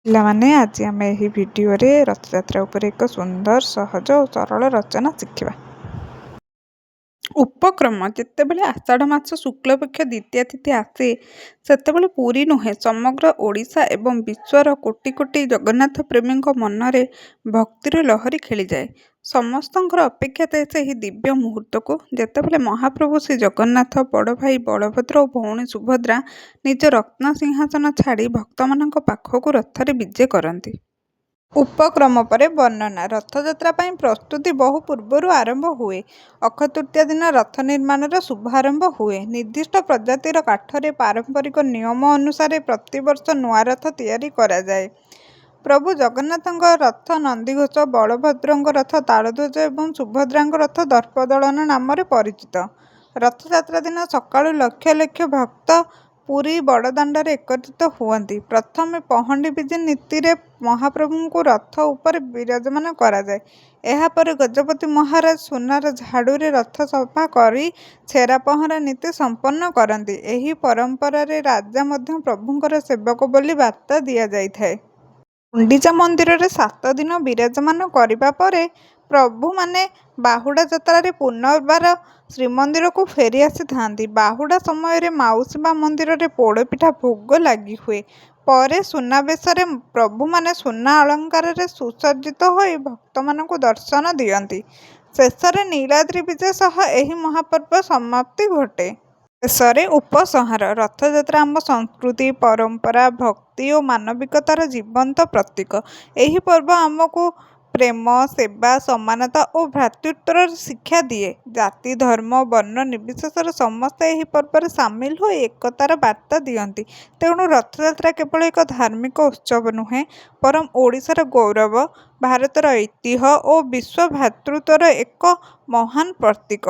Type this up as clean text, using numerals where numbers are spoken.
ପିଲାମାନେ ଆଜି ଆମେ ଏହି ଭିଡ଼ିଓରେ ରଥଯାତ୍ରା ଉପରେ ଏକ ସୁନ୍ଦର, ସହଜ ଓ ସରଳ ରଚନା ଶିଖିବା। ଉପକ୍ରମ ଯେତେବେଳେ ଆଷାଢ଼ ମାସ ଶୁକ୍ଳପକ୍ଷ ଦ୍ୱିତୀୟା ତିଥି ଆସେ, ସେତେବେଳେ ପୁରୀ ନୁହେଁ ସମଗ୍ର ଓଡ଼ିଶା ଏବଂ ବିଶ୍ୱର କୋଟି କୋଟି ଜଗନ୍ନାଥ ପ୍ରେମୀଙ୍କ ମନରେ ଭକ୍ତିର ଲହରୀ ଖେଳିଯାଏ। ସମସ୍ତଙ୍କର ଅପେକ୍ଷା ଥାଏ ସେହି ଦିବ୍ୟ ମୁହୂର୍ତ୍ତକୁ, ଯେତେବେଳେ ମହାପ୍ରଭୁ ଶ୍ରୀ ଜଗନ୍ନାଥ, ବଡ଼ ଭାଇ ବଳଭଦ୍ର ଓ ଭଉଣୀ ସୁଭଦ୍ରା ନିଜ ରତ୍ନସିଂହାସନ ଛାଡ଼ି ଭକ୍ତମାନଙ୍କ ପାଖକୁ ରଥରେ ବିଜେ କରନ୍ତି। ଉପକ୍ରମ ପରେ ବର୍ଣ୍ଣନା। ରଥଯାତ୍ରା ପାଇଁ ପ୍ରସ୍ତୁତି ବହୁ ପୂର୍ବରୁ ଆରମ୍ଭ ହୁଏ। ଅକ୍ଷୟ ତୃତୀୟା ଦିନ ରଥ ନିର୍ମାଣର ଶୁଭାରମ୍ଭ ହୁଏ। ନିର୍ଦ୍ଦିଷ୍ଟ ପ୍ରଜାତିର କାଠରେ ପାରମ୍ପରିକ ନିୟମ ଅନୁସାରେ ପ୍ରତିବର୍ଷ ନୂଆ ରଥ ତିଆରି କରାଯାଏ। ପ୍ରଭୁ ଜଗନ୍ନାଥଙ୍କ ରଥ ନନ୍ଦିଘୋଷ, ବଳଭଦ୍ରଙ୍କ ରଥ ତାଳଧ୍ୱଜ ଏବଂ ସୁଭଦ୍ରାଙ୍କ ରଥ ଦର୍ପଦଳନ ନାମରେ ପରିଚିତ। ରଥଯାତ୍ରା ଦିନ ସକାଳୁ ଲକ୍ଷ ଲକ୍ଷ ଭକ୍ତ ପୁରୀ ବଡ଼ଦାଣ୍ଡରେ ଏକତ୍ରିତ ହୁଅନ୍ତି। ପ୍ରଥମେ ପହଣ୍ଡି ବିଜେ ନୀତିରେ ମହାପ୍ରଭୁଙ୍କୁ ରଥ ଉପରେ ବିରାଜମାନ କରାଯାଏ। ଏହାପରେ ଗଜପତି ମହାରାଜ ସୁନାର ଝାଡ଼ୁରେ ରଥ ସଫା କରି ଛେରା ପହଁରା ନୀତି ସମ୍ପନ୍ନ କରନ୍ତି। ଏହି ପରମ୍ପରାରେ ରାଜା ମଧ୍ୟ ପ୍ରଭୁଙ୍କର ସେବକ ବୋଲି ବାର୍ତ୍ତା ଦିଆଯାଇଥାଏ। ଗୁଣ୍ଡିଚା ମନ୍ଦିରରେ 7 ଦିନ ବିରାଜମାନ କରିବା ପରେ ପ୍ରଭୁମାନେ ବାହୁଡ଼ା ଯାତ୍ରାରେ ପୁନର୍ବାର ଶ୍ରୀମନ୍ଦିରକୁ ଫେରି ଆସିଥାନ୍ତି। ବାହୁଡ଼ା ସମୟରେ ମାଉସୀ ମା ମନ୍ଦିରରେ ପୋଡ଼ପିଠା ଭୋଗ ଲାଗି ହୁଏ। ପରେ ସୁନାବେଶରେ ପ୍ରଭୁମାନେ ସୁନା ଅଳଙ୍କାରରେ ସୁସଜ୍ଜିତ ହୋଇ ଭକ୍ତମାନଙ୍କୁ ଦର୍ଶନ ଦିଅନ୍ତି। ଶେଷରେ ନୀଳାଦ୍ରି ବିଜେ ସହ ଏହି ମହାପର୍ବ ସମାପ୍ତି ଘଟେ। ଶେଷରେ ଉପସଂହାର। ରଥଯାତ୍ରା ଆମ ସଂସ୍କୃତି, ପରମ୍ପରା, ଭକ୍ତି ଓ ମାନବିକତାର ଜୀବନ୍ତ ପ୍ରତୀକ। ଏହି ପର୍ବ ଆମକୁ ପ୍ରେମ, ସେବା, ସମାନତା ଓ ଭ୍ରାତୃତ୍ୱର ଶିକ୍ଷା ଦିଏ। ଜାତି, ଧର୍ମ, ବର୍ଣ୍ଣ ନିର୍ବିଶେଷରେ ସମସ୍ତେ ଏହି ପର୍ବରେ ସାମିଲ ହୋଇ ଏକତାର ବାର୍ତ୍ତା ଦିଅନ୍ତି। ତେଣୁ ରଥଯାତ୍ରା କେବଳ ଏକ ଧାର୍ମିକ ଉତ୍ସବ ନୁହେଁ, ବରଂ ଓଡ଼ିଶାର ଗୌରବ, ଭାରତର ଐତିହ୍ୟ ଓ ବିଶ୍ୱ ଭ୍ରାତୃତ୍ୱର ଏକ ମହାନ ପ୍ରତୀକ।